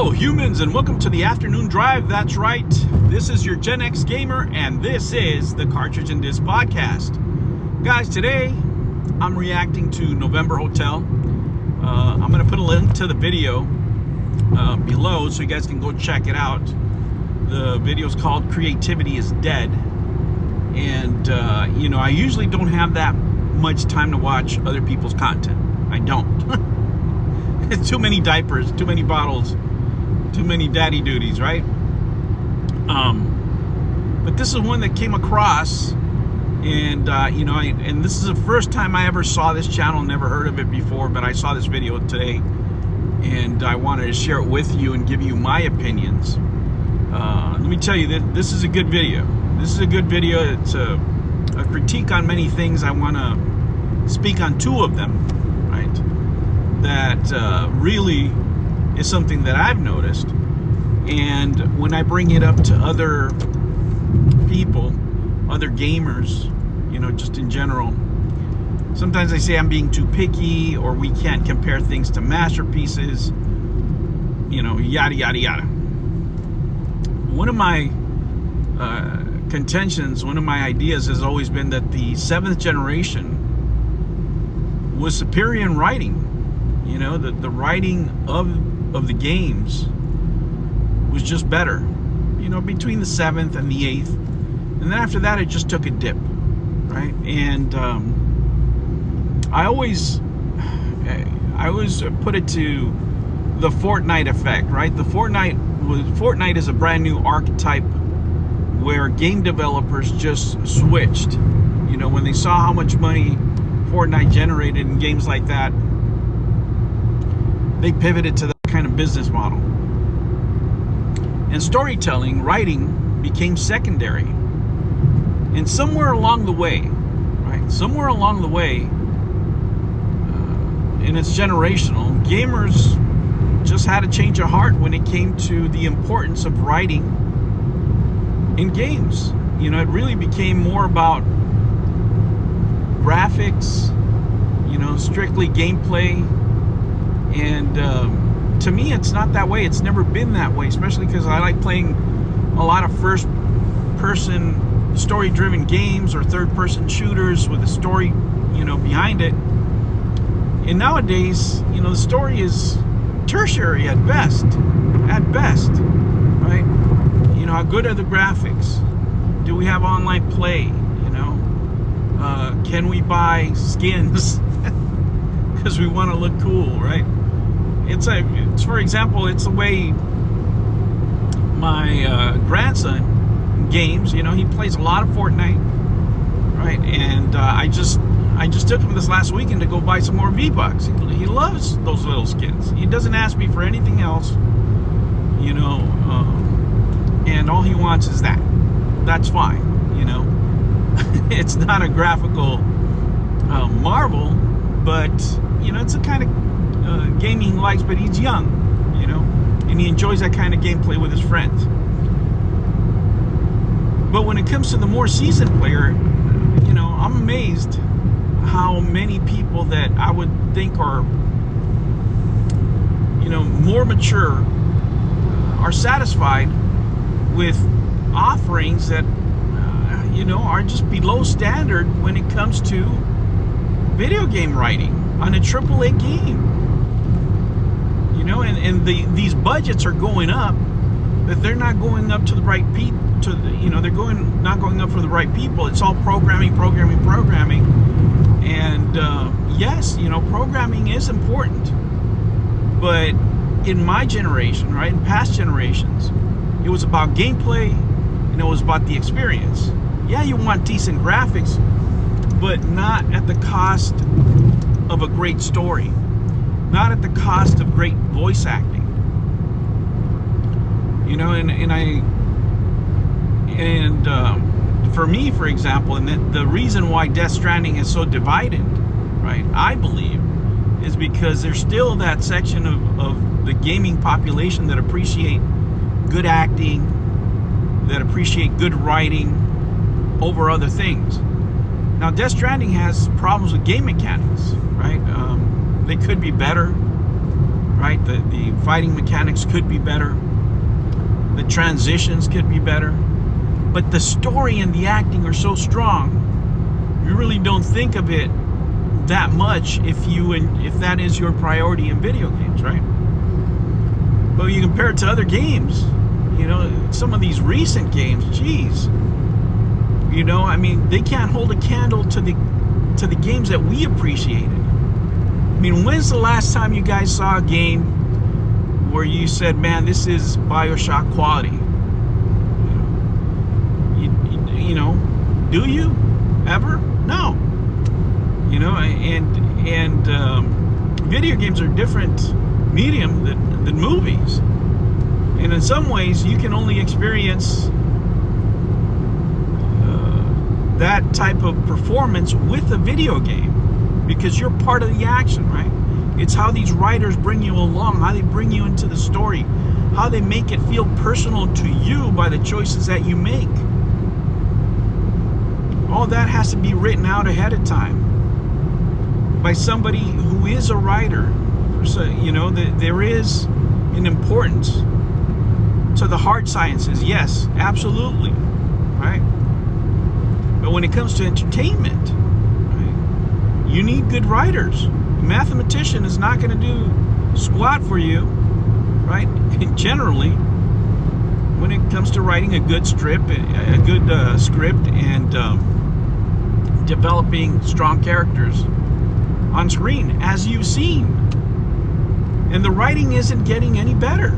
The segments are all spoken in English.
Hello humans, and welcome to the afternoon drive. That's right, this is your Gen X gamer and this is the Cartridge and Disc Podcast. Guys, today I'm reacting to November Hotel. I'm going to put a link to the video below so you guys can go check it out. The video is called Creativity is Dead. And you know, I usually don't have that much time to watch other people's content. I don't. It's too many diapers, too many bottles, too many daddy duties, right? But this is one that came across, and you know, and this is the first time I ever saw this channel. Never heard of it before, but I saw this video today, and I wanted to share it with you and give you my opinions. Let me tell you that this is a good video. This is a good video. It's a critique on many things. I want to speak on two of them, right? That really is something that I've noticed, and when I bring it up to other people, other gamers, you know, just in general, sometimes they say I'm being too picky, or we can't compare things to masterpieces, you know, yada yada yada. One of my contentions, one of my ideas has always been that the 7th generation was superior in writing. You know, the writing of the games was just better, you know, between the 7th and the 8th. And then after that, it just took a dip, right? And I always put it to the Fortnite effect, right? Fortnite is a brand new archetype where game developers just switched. You know, when they saw how much money Fortnite generated in games like that, they pivoted to that kind of business model. And storytelling, writing, became secondary. And somewhere along the way, right? Somewhere along the way, and it's generational, gamers just had a change of heart when it came to the importance of writing in games. You know, it really became more about graphics, you know, strictly gameplay. And to me, it's not that way. It's never been that way, especially because I like playing a lot of first-person story-driven games or third-person shooters with a story, you know, behind it. And nowadays, you know, the story is tertiary at best, right? You know, how good are the graphics? Do we have online play? You know, can we buy skins because we want to look cool, right? It's for example, it's the way my grandson games. You know, he plays a lot of Fortnite, right? And I just took him this last weekend to go buy some more V-Bucks. He loves those little skins. He doesn't ask me for anything else, you know, and all he wants is that. That's fine, you know. It's not a graphical marvel, but you know, it's a kind of gaming he likes. But he's young, you know, and he enjoys that kind of gameplay with his friends. But when it comes to the more seasoned player, you know, I'm amazed how many people that I would think are, you know, more mature are satisfied with offerings that you know, are just below standard when it comes to video game writing on a AAA game. You know, and these budgets are going up, but they're not going up to the right people. You know, they're not going up for the right people. It's all programming. And yes, you know, programming is important. But in my generation, right, in past generations, it was about gameplay and it was about the experience. Yeah, you want decent graphics, but not at the cost of a great story, not at the cost of great voice acting. You know, and for me, for example, and the reason why Death Stranding is so divided, right, I believe, is because there's still that section of the gaming population that appreciate good acting, that appreciate good writing over other things. Now, Death Stranding has problems with game mechanics, right? They could be better, right? The fighting mechanics could be better. The transitions could be better. But the story and the acting are so strong, you really don't think of it that much if that is your priority in video games, right? But you compare it to other games, you know, some of these recent games, geez, you know, I mean, they can't hold a candle to the games that we appreciated. I mean, when's the last time you guys saw a game where you said, man, this is BioShock quality? You know, do you ever? No. You know, and video games are a different medium than movies. And in some ways, you can only experience that type of performance with a video game because you're part of the action, right? It's how these writers bring you along, how they bring you into the story, how they make it feel personal to you by the choices that you make. All that has to be written out ahead of time by somebody who is a writer. So, you know, there is an importance to the hard sciences, yes, absolutely, right? But when it comes to entertainment, right, you need good writers. A mathematician is not going to do squat for you, right? And generally, when it comes to writing a good script and developing strong characters on screen, as you've seen. And the writing isn't getting any better,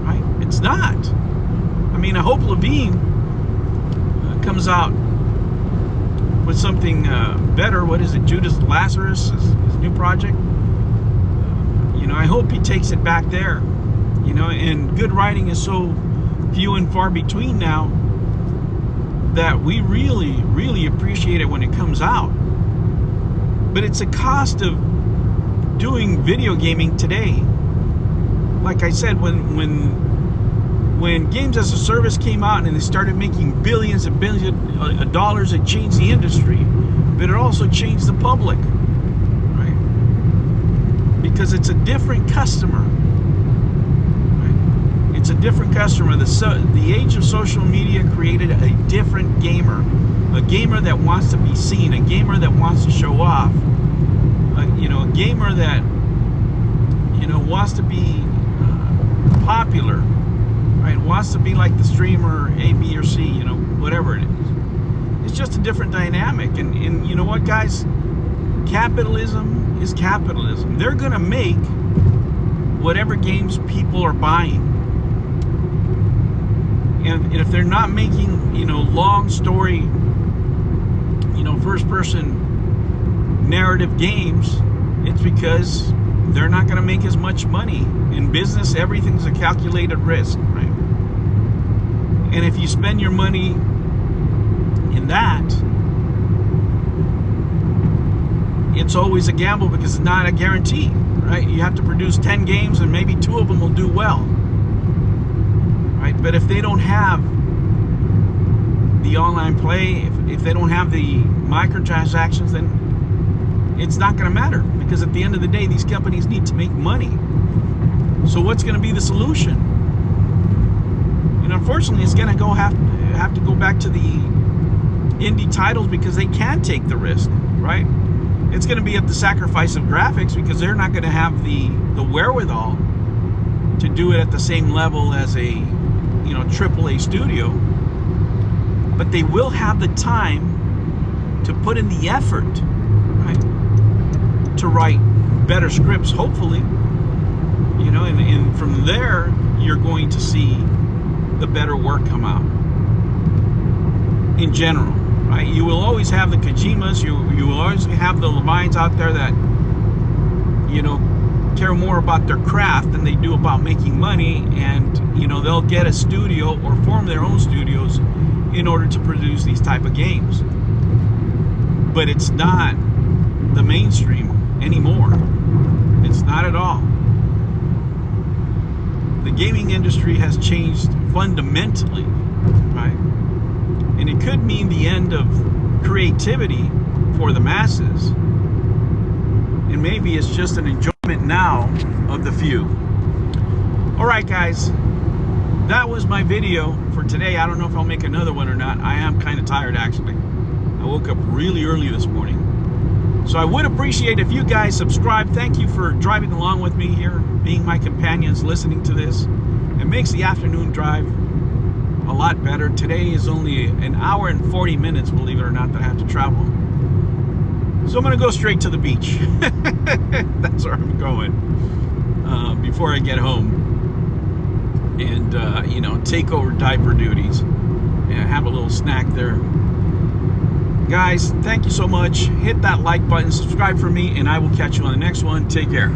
right? It's not. I mean, I hope Levine comes out with something better. What is it, Judas Lazarus, his new project? You know, I hope he takes it back there. You know, and good writing is so few and far between now that we really, really appreciate it when it comes out. But it's a cost of doing video gaming today. Like I said, when games as a service came out and they started making billions and billions of dollars, it changed the industry, but it also changed the public, right? Because it's a different customer. It's a different customer. The age of social media created a different gamer. A gamer that wants to be seen. A gamer that wants to show off. You know, a gamer that, you know, wants to be popular. Right? Wants to be like the streamer A, B, or C. You know, whatever it is. It's just a different dynamic. And you know what, guys? Capitalism is capitalism. They're going to make whatever games people are buying. And if they're not making, you know, long story, you know, first-person narrative games, it's because they're not going to make as much money. In business, everything's a calculated risk, right? And if you spend your money in that, it's always a gamble because it's not a guarantee, right? You have to produce 10 games and maybe 2 of them will do well. Right? But if they don't have the online play, if they don't have the microtransactions, then it's not going to matter, because at the end of the day, these companies need to make money. So what's going to be the solution? And unfortunately, it's going to have to go back to the indie titles because they can take the risk, right? It's going to be at the sacrifice of graphics because they're not going to have the wherewithal to do it at the same level as a, you know, AAA studio, but they will have the time to put in the effort, right, to write better scripts, hopefully, you know, and from there you're going to see the better work come out in general, right? You will always have the Kojimas, you will always have the Levines out there that, you know, care more about their craft than they do about making money, and you know, they'll get a studio or form their own studios in order to produce these type of games. But it's not the mainstream anymore. It's not at all. The gaming industry has changed fundamentally, right? And it could mean the end of creativity for the masses, and maybe it's just an enjoyment enjoyment now of the few. All right, guys, that was my video for today. I don't know if I'll make another one or not. I am kind of tired, actually. I woke up really early this morning. So I would appreciate if you guys subscribe. Thank you for driving along with me here, being my companions, listening to this. It makes the afternoon drive a lot better. Today is only an hour and 40 minutes, believe it or not, that I have to travel. So I'm going to go straight to the beach. That's where I'm going before I get home. And, you know, take over diaper duties and have a little snack there. Guys, thank you so much. Hit that like button, subscribe for me, and I will catch you on the next one. Take care.